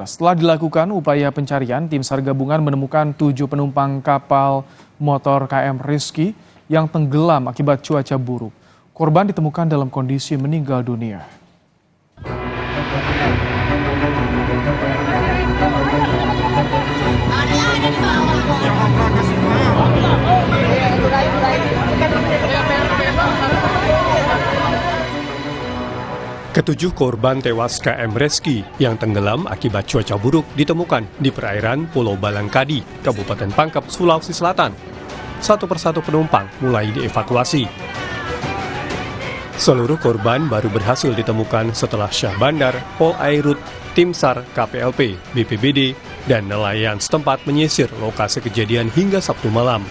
Saudara, setelah dilakukan upaya pencarian, tim SAR gabungan menemukan 7 penumpang kapal motor KM Rizky yang tenggelam akibat cuaca buruk. Korban ditemukan dalam kondisi meninggal dunia. Ketujuh korban tewas KM Rizky yang tenggelam akibat cuaca buruk ditemukan di perairan Pulau Balangkadi, Kabupaten Pangkep, Sulawesi Selatan. Satu persatu penumpang mulai dievakuasi. Seluruh korban baru berhasil ditemukan setelah Syah Bandar, Pol Airut, Tim SAR, KPLP, BPBD, dan nelayan setempat menyisir lokasi kejadian hingga Sabtu malam.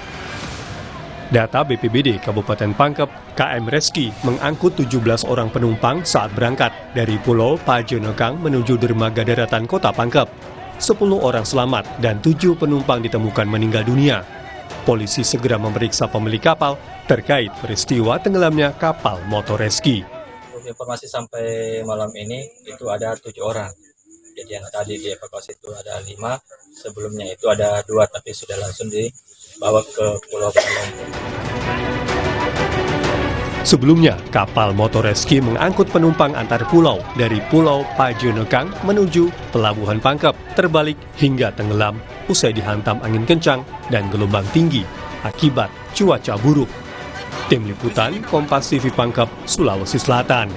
Data BPBD Kabupaten Pangkep, KM Rizky mengangkut 17 orang penumpang saat berangkat dari Pulau Pajonekang menuju dermaga daratan Kota Pangkep. 10 orang selamat dan 7 penumpang ditemukan meninggal dunia. Polisi segera memeriksa pemilik kapal terkait peristiwa tenggelamnya kapal motor Rizky. Informasi sampai malam ini itu ada 7 orang. Jadi yang tadi dievakuasi itu ada 5, sebelumnya itu ada 2 tapi sudah langsung dibawa ke Pulau Balangkadi. Sebelumnya, kapal motor Rizky mengangkut penumpang antar pulau dari Pulau Pajonekang menuju Pelabuhan Pangkep, terbalik hingga tenggelam usai dihantam angin kencang dan gelombang tinggi akibat cuaca buruk. Tim Liputan Kompas TV Pangkep, Sulawesi Selatan.